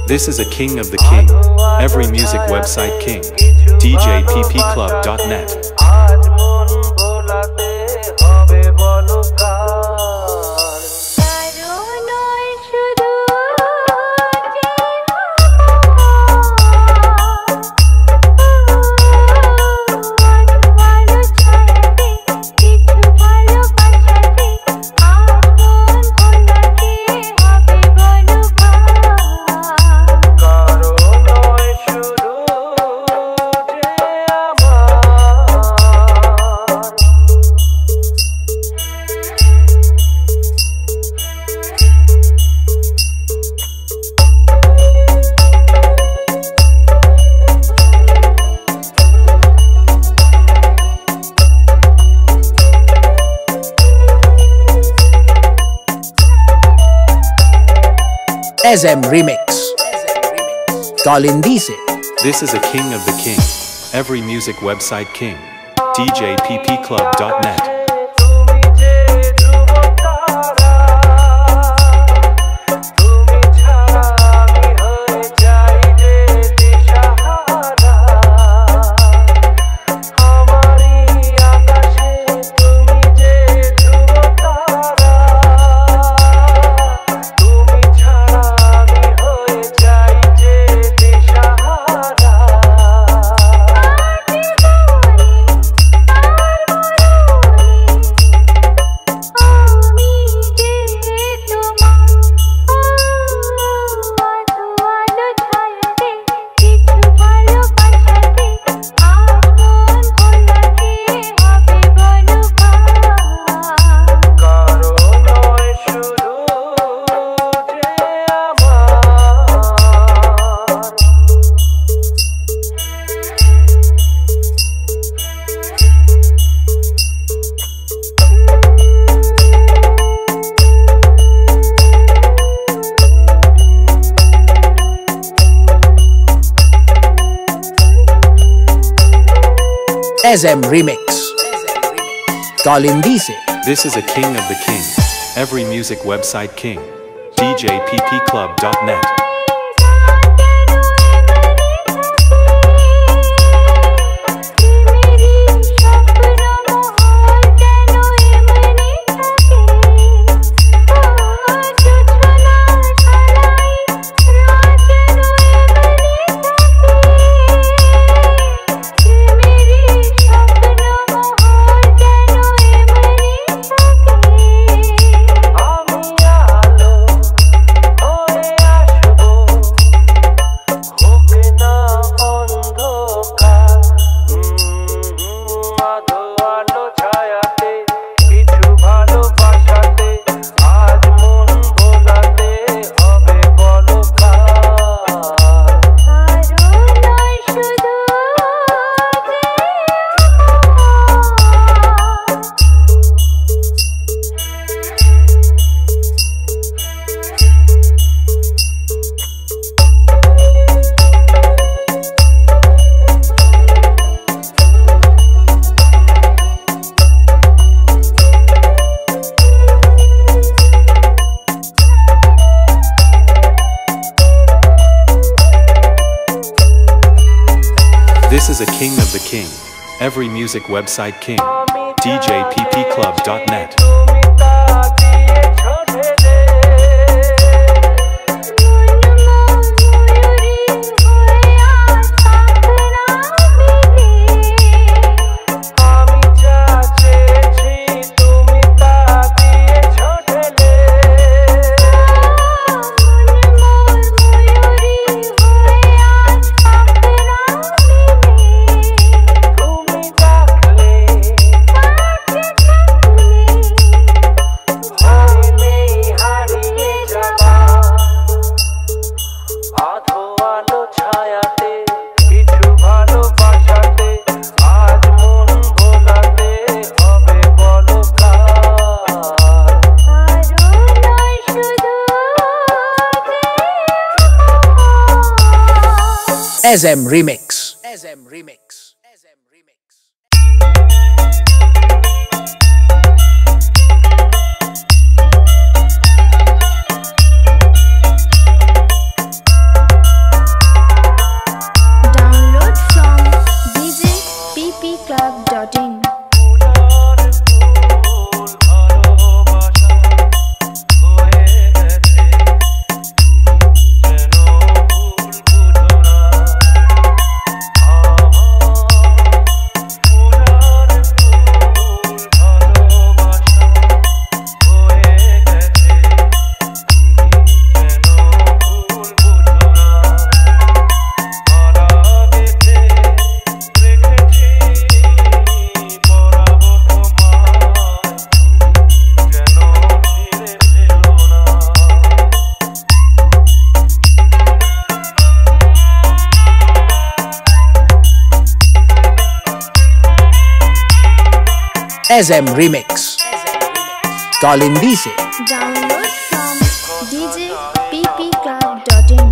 This is a king of the king, every music website king, DJPPClub.net. SM Remix. Kalindise. This is a king of the king, every music website king, DJPPClub.net. SM Remix. Kalindise. This is a king of the king, every music website king, DJPPClub.net. This is a king of the king, every music website king, DJPPClub.net. SM Remix. SM Remix. SM Remix. djpppclub.in. SM Remix. Colin Dice. Download from djpppclub.in.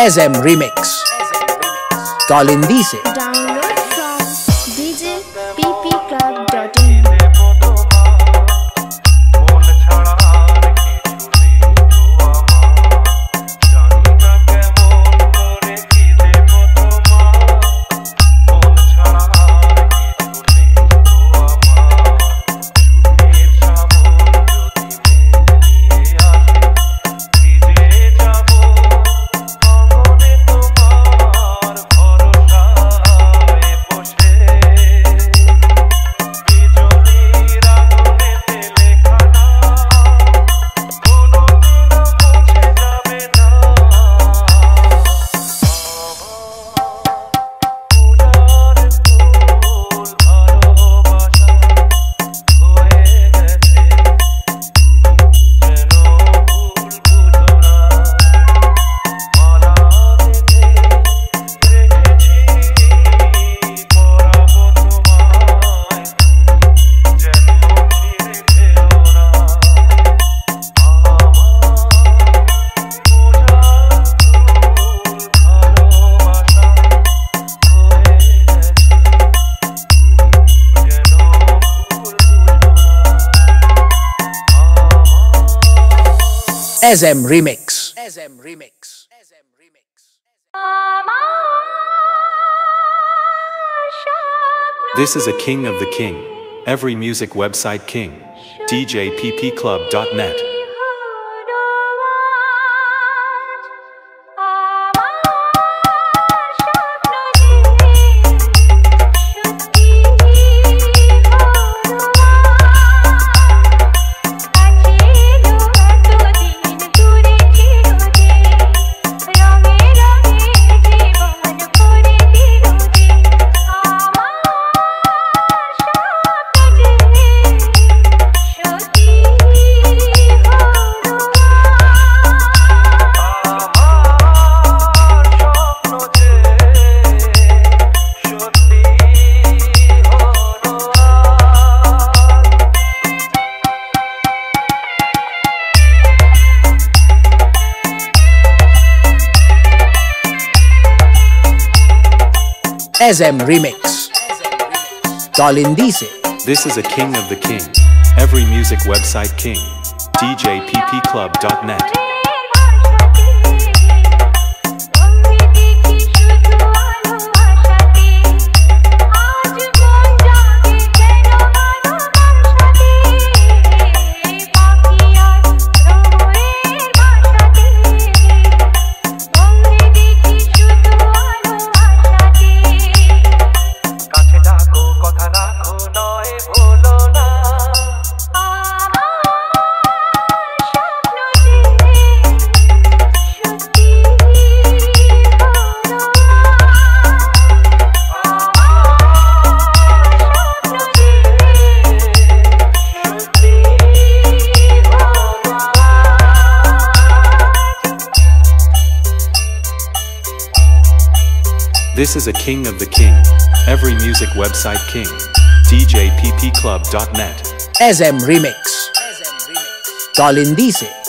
SM Remix. Colin Dice. Download from djpppclub.in. SM Remix. SM Remix. SM Remix. This is a king of the king. Every music website king. djpppclub.net. SM Remix. Colin Dice. This is a king of the king. Every music website king. djpppclub.net. কাছে ডাকো This is a king of the king. Every music website king. DJPPClub.net. SM Remix. Tolindise.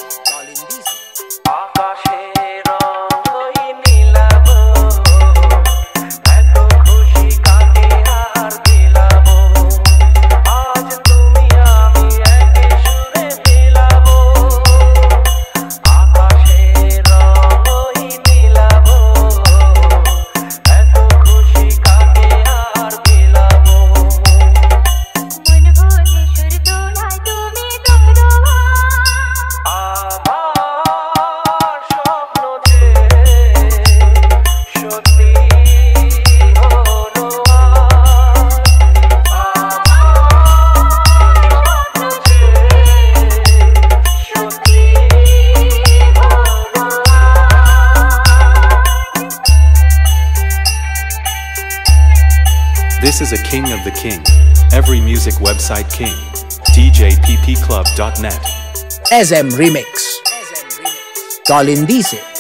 This is a king of the king. Every music website king. DJPPClub.net. SM Remix. Tolindise.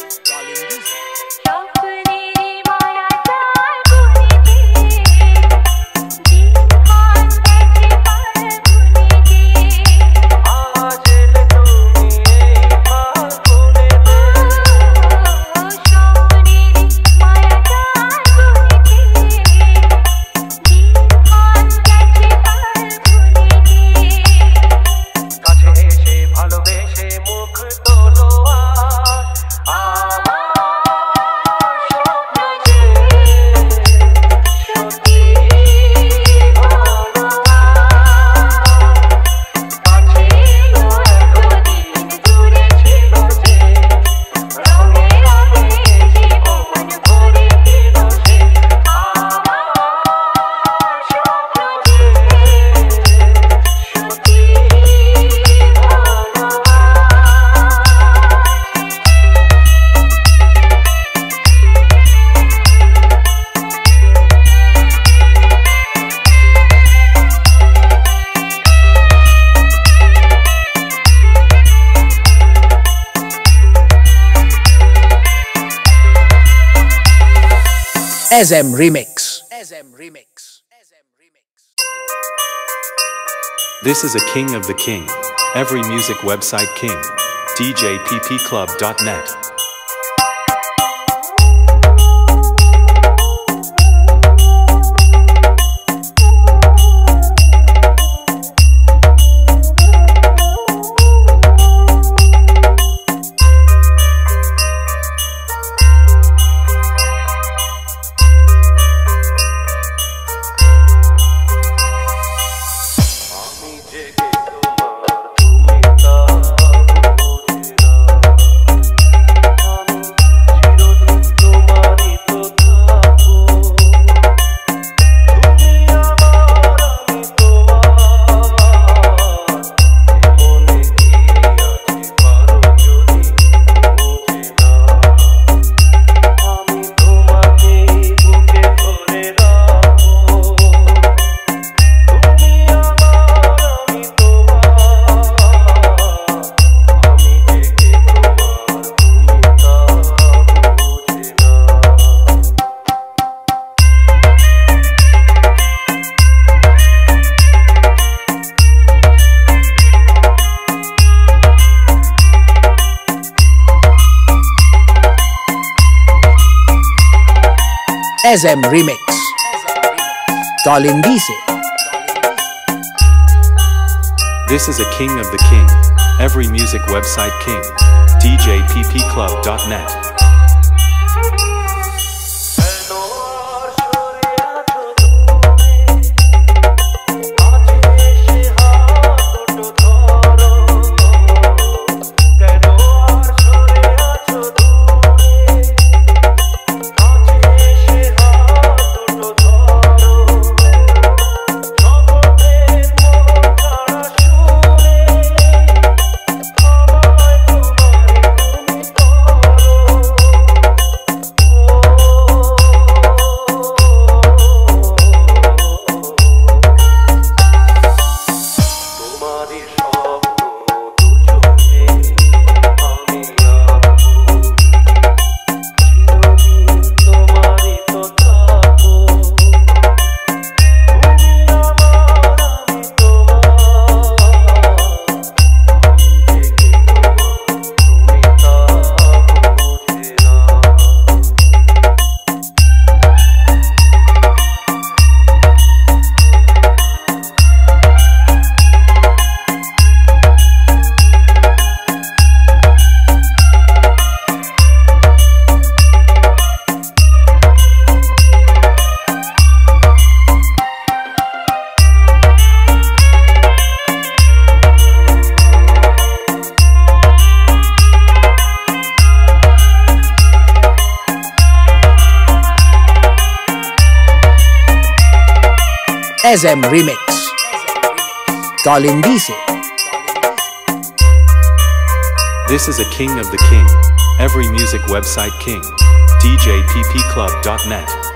SM Remix. This is a king of the king. Every music website king. DJPPClub.net. SM Remix. Tolindise. This is a king of the king. Every music website king. DJPPClub.net. Oh SM Remix. Tolindise. This is a king of the king. Every music website king. DJPPClub.net.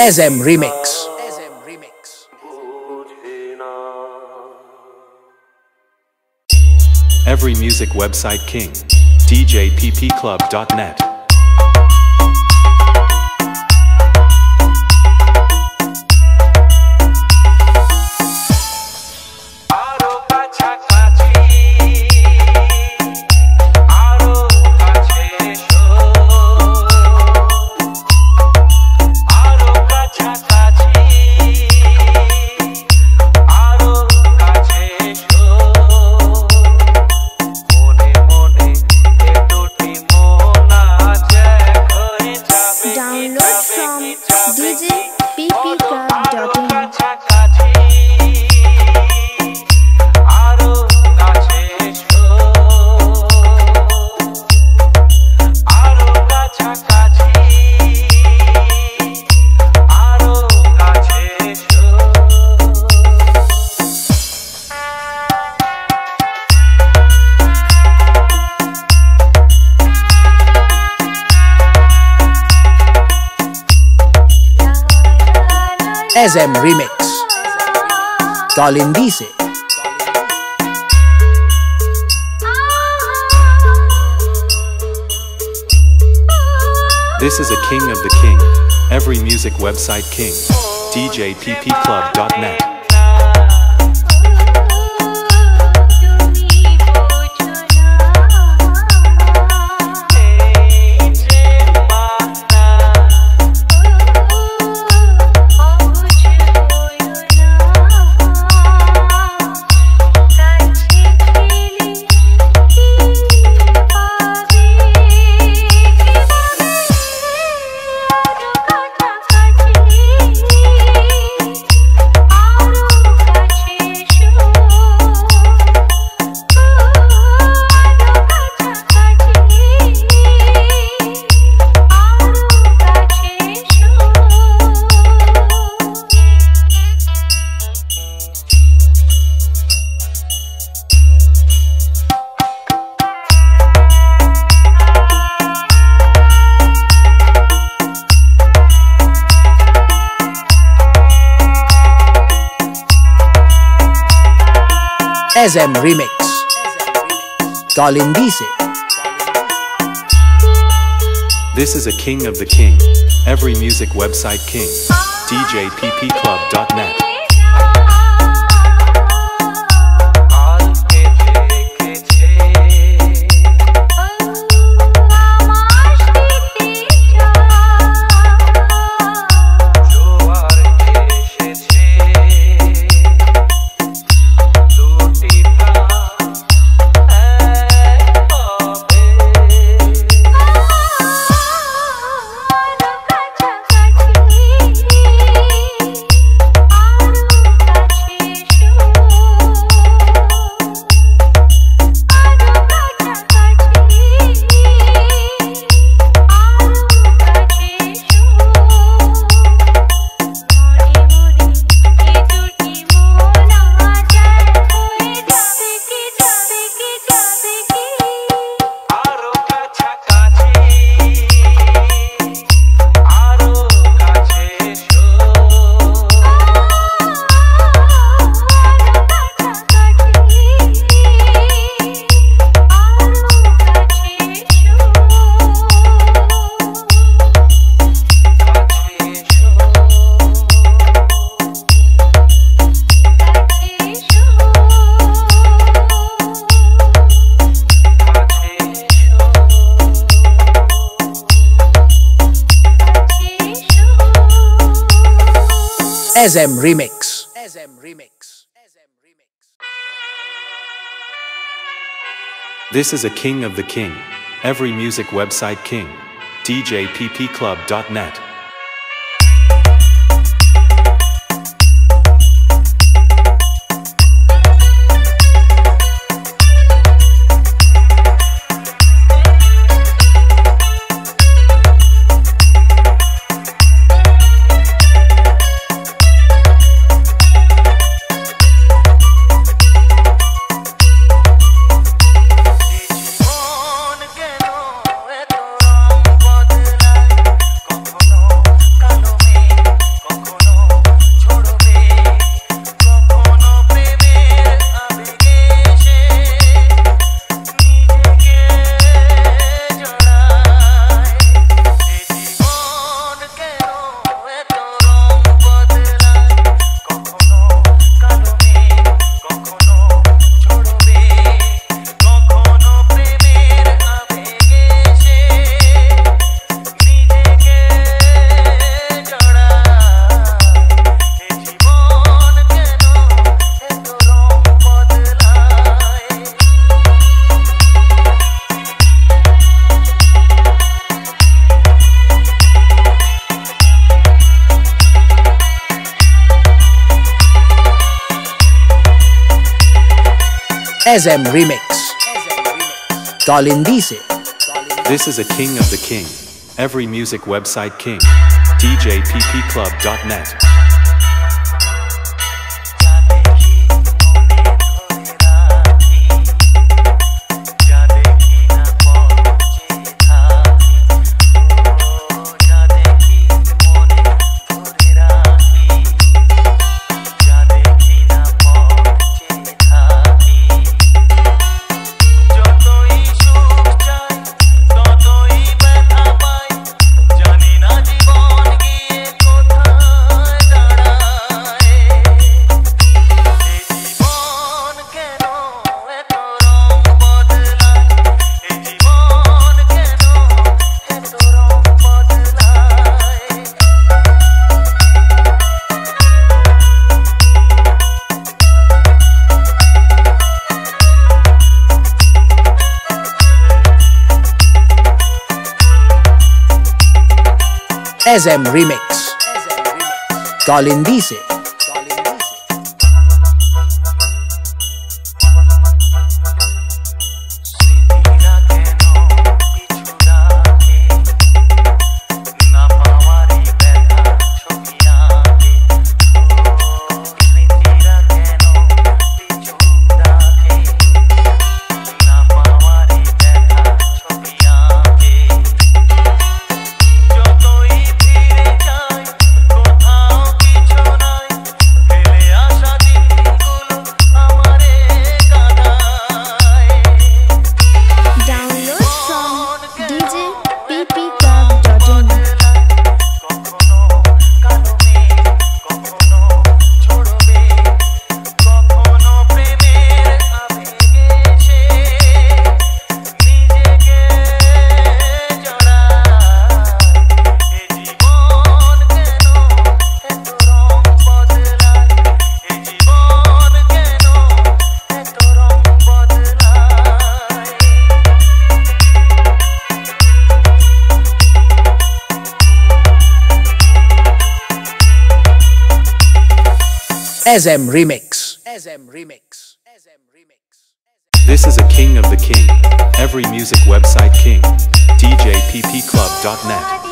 SM Remix. Every music website king. DJPPClub.net. Download from djppclub.in. SM Remix. Tolindise. This is a king of the king. Every music website king. DJPPClub.net. SM Remix. Tolindise. This is a king of the king. Every music website king. DJPPClub.net. SM Remix. SM Remix. This is a king of the king. Every music website king. DJPPClub.net. SM Remix. Kalindise. This is a king of the king. Every music website king. DJPPClub.net. SM Remix. Kalindise. SM Remix. SM Remix. This is a king of the king. Every music website king. DJPPClub.net.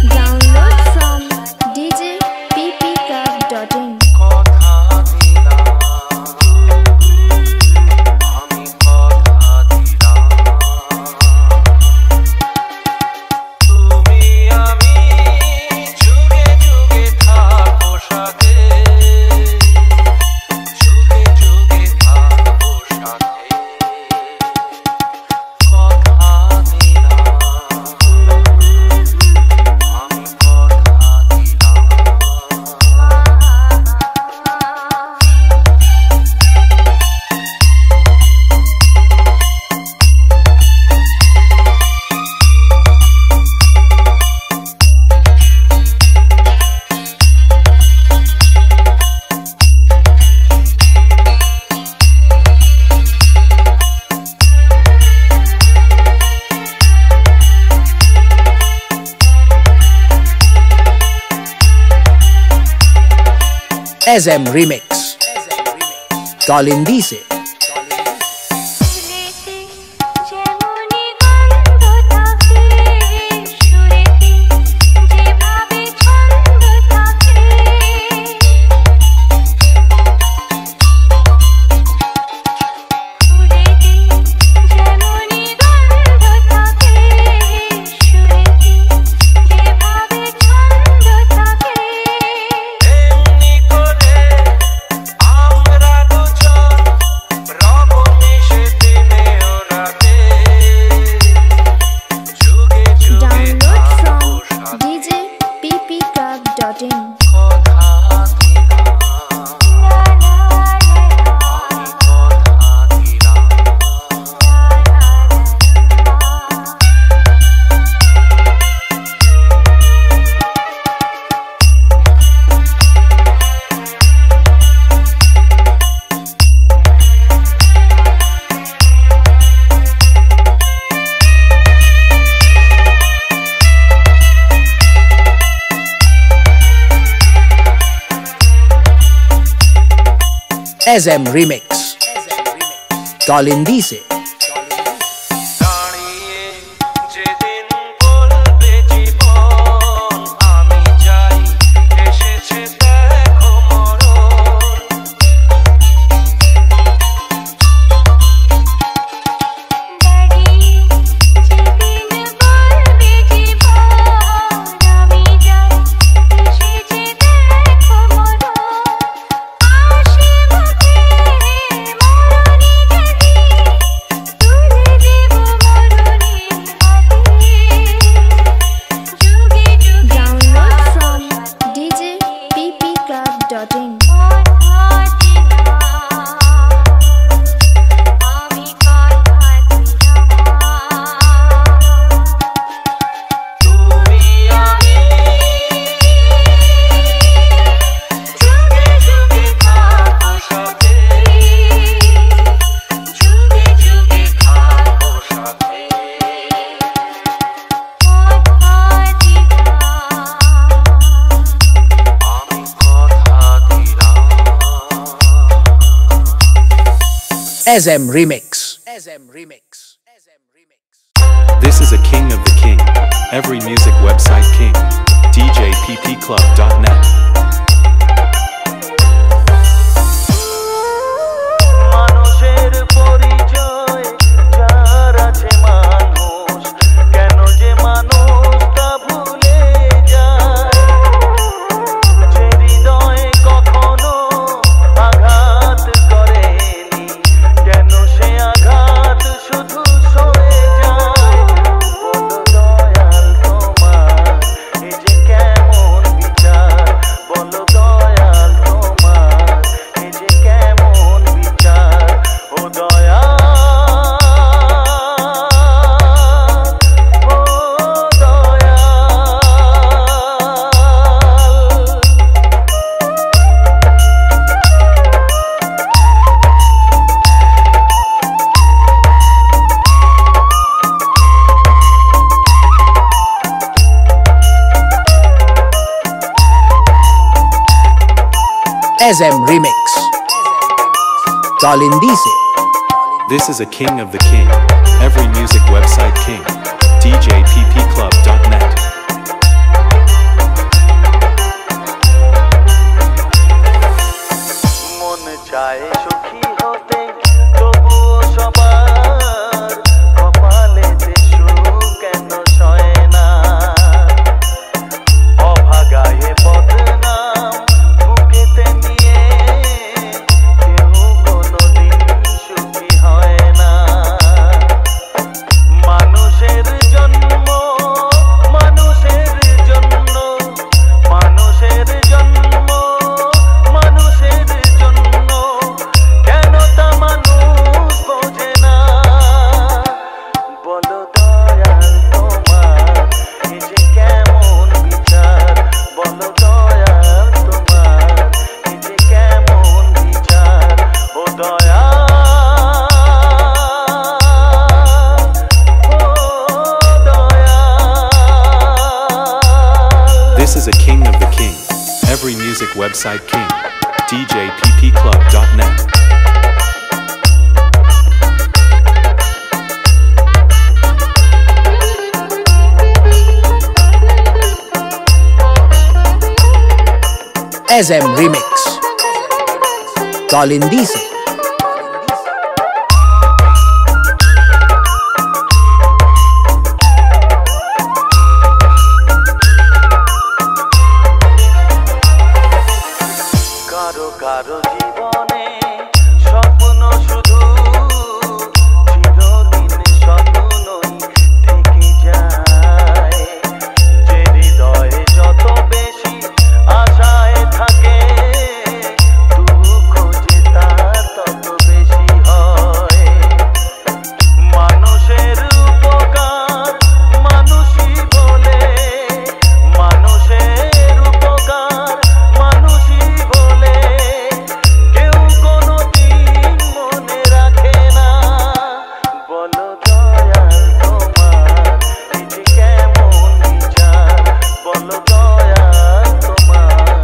Download from SM Remix Kalindi se SM Remix Kalindi se SM Remix. This is a king of the king. Every music website king. DJPPClub.net. SM Remix Kalindi se This is a king of the king. Every music website king. DJPPClub.net. This is a king of the king. Every music website king. djppclub.net. SM Remix. Colin Dice. কারো কারো জীবনে স্বপ্ন শুধু চিরদিন স্বপ্নই থেকে যায়, যে হৃদয়ে যত বেশি আশায় থাকে দুঃখ যে তার তত বেশি হয়। মানুষের উপকার মানুষই বলে, মানুষের উপকার মানুষই বলে, কেউ কোনোদিন মনে রাখে না। বলো দয়াল তোমার এই যে কেমন বিচার, বলো দয়াল তোমার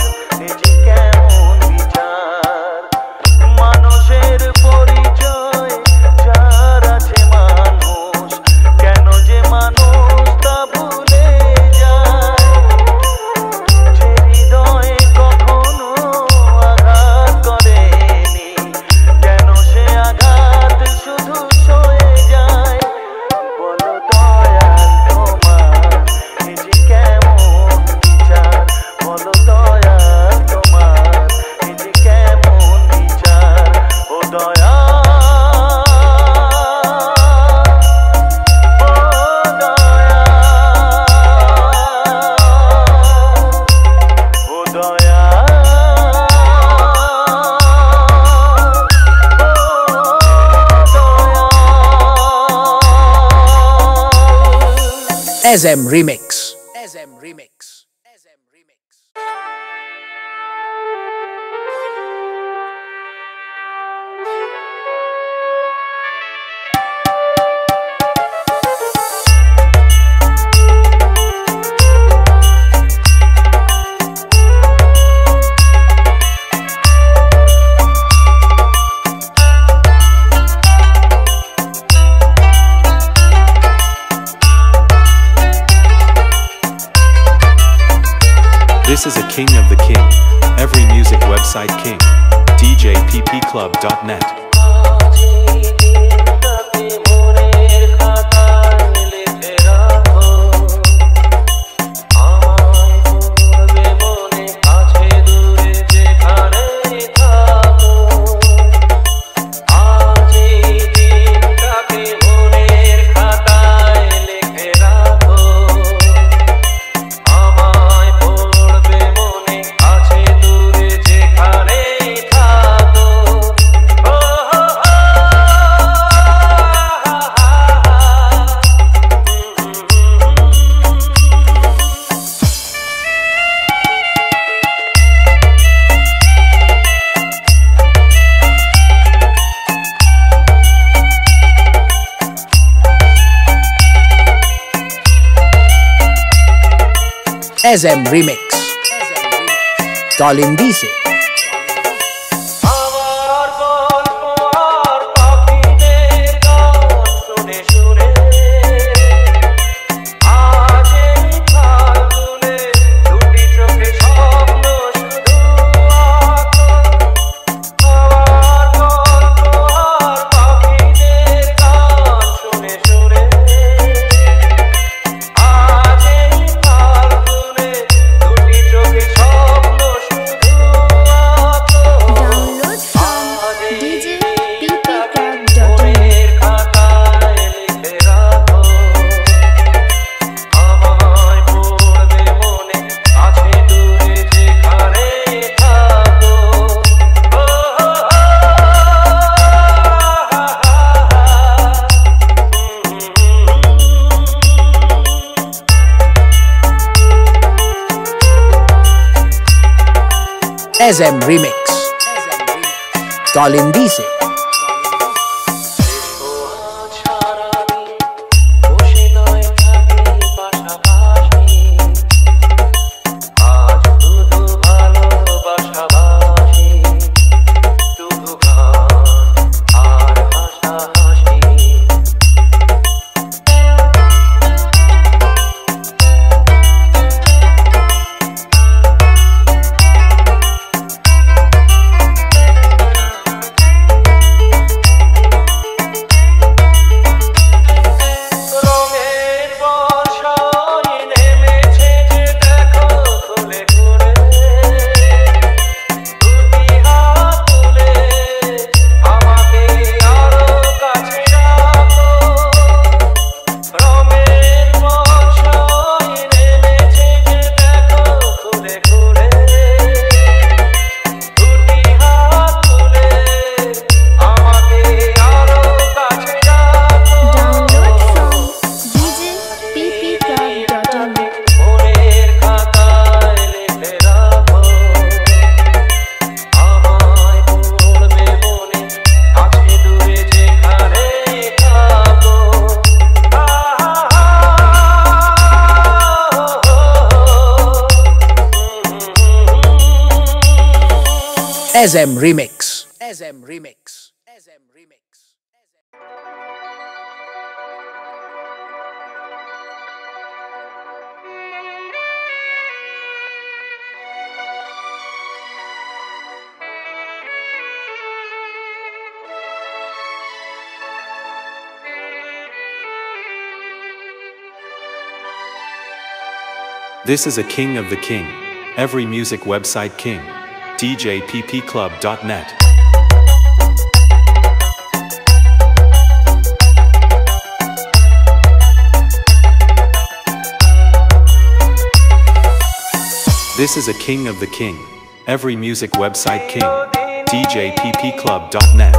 এই যে কেমন বিচার। মানুষের পরিচয় যার আছে মানুষ, কেন যে মানুষ তা ভুলে যায়, যে হৃদয়ে কখনো আঘাত করেনি, কেন সে আঘাত শুধু সয়ে যায়। বলো দয়াল তোমার এই যে কেমন বিচার, বলো দয়াল তোমার এই যে কেমন বিচার। ও দয়াল, ও দয়াল, ও Dayal. SM Remix. SM Remix. SM Remix. This is a king of the king, every music website king, djppclub.net. SM Remix. Colin Dice. আমার গল্প আর পাখিদের গান শুনে শুনে আজ এই ফাল্গুনে দুটি চোখে স্বপ্ন শুধু আঁকো। আমার গল্প আর পাখিদের গান শুনে শুনে আজ এই ফাল্গুনে দুটি চোখে স্বপ্ন শুধু আঁকো। Download from djppclub.net. মনের খাতায় লিখে রাখো, আমায় পড়বে মনে আছে দূরে যেখানে থাকো। SM Remix. Colin Dice. বসে নয় থাকি পাশাপাশি, আজ শুধু ভালোবাসাবাসি। SM Remix. SM Remix. SM Remix. This is a king of the king, every music website king, DJPPClub.net. This is a king of the king, every music website king, DJPPClub.net.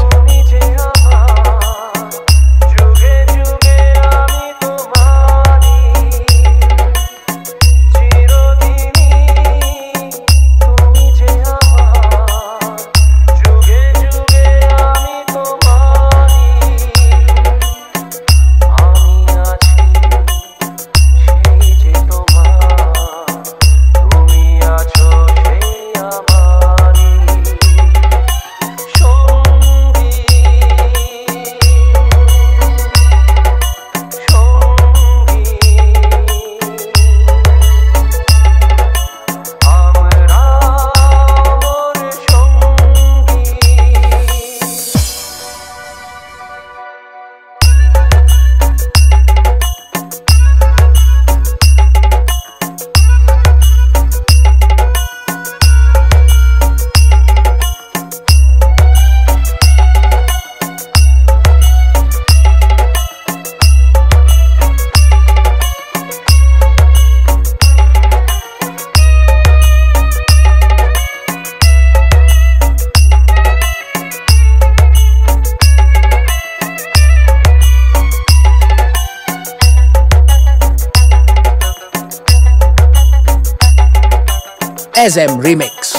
SM Remix.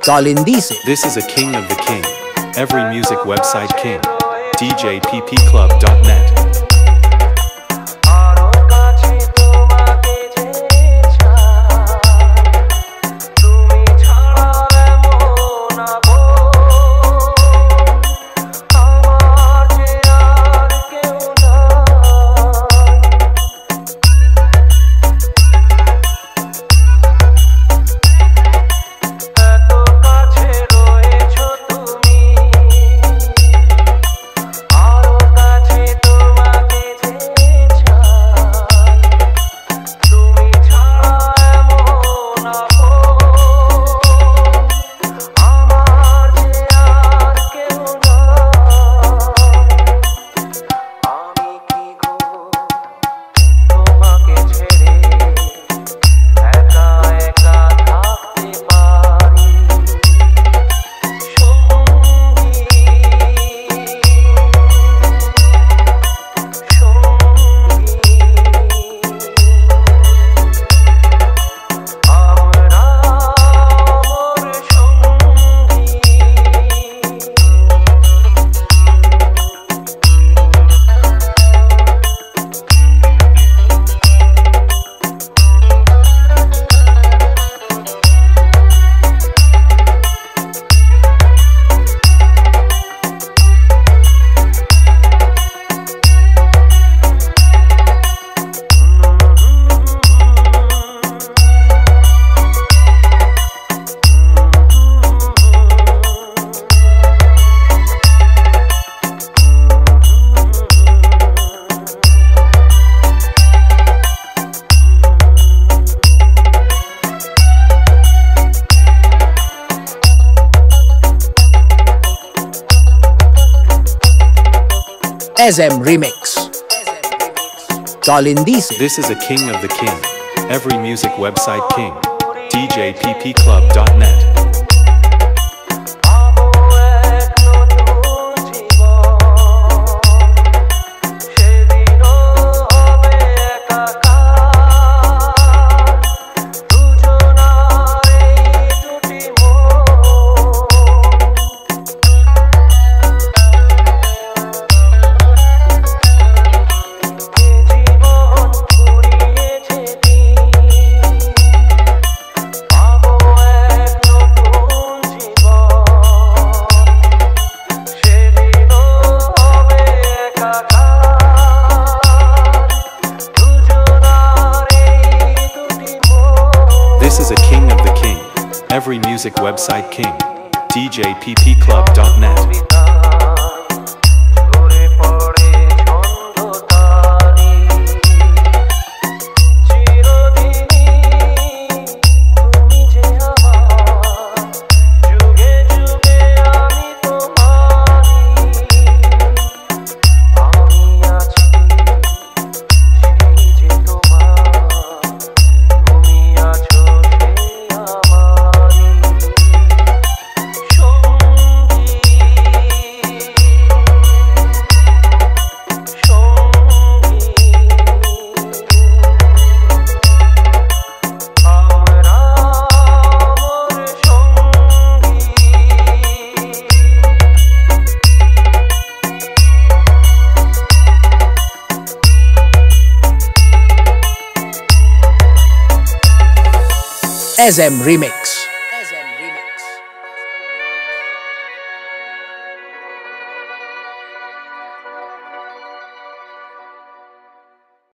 Colin Dice. This is a king of the king, every music website king, DJPPClub.net. SM Remix. Colin Dice. This is a king of the king, every music website king, DJPPClub.net. music website King, DJPPClub.net. ঝরে পড়ে ছন্দ তারি চিরদিনই তুমি যে আমার যুগে যুগে আমি তোমারি আমি আছি সেই যে তোমার তুমি আছো সেই আমারি SM Remix.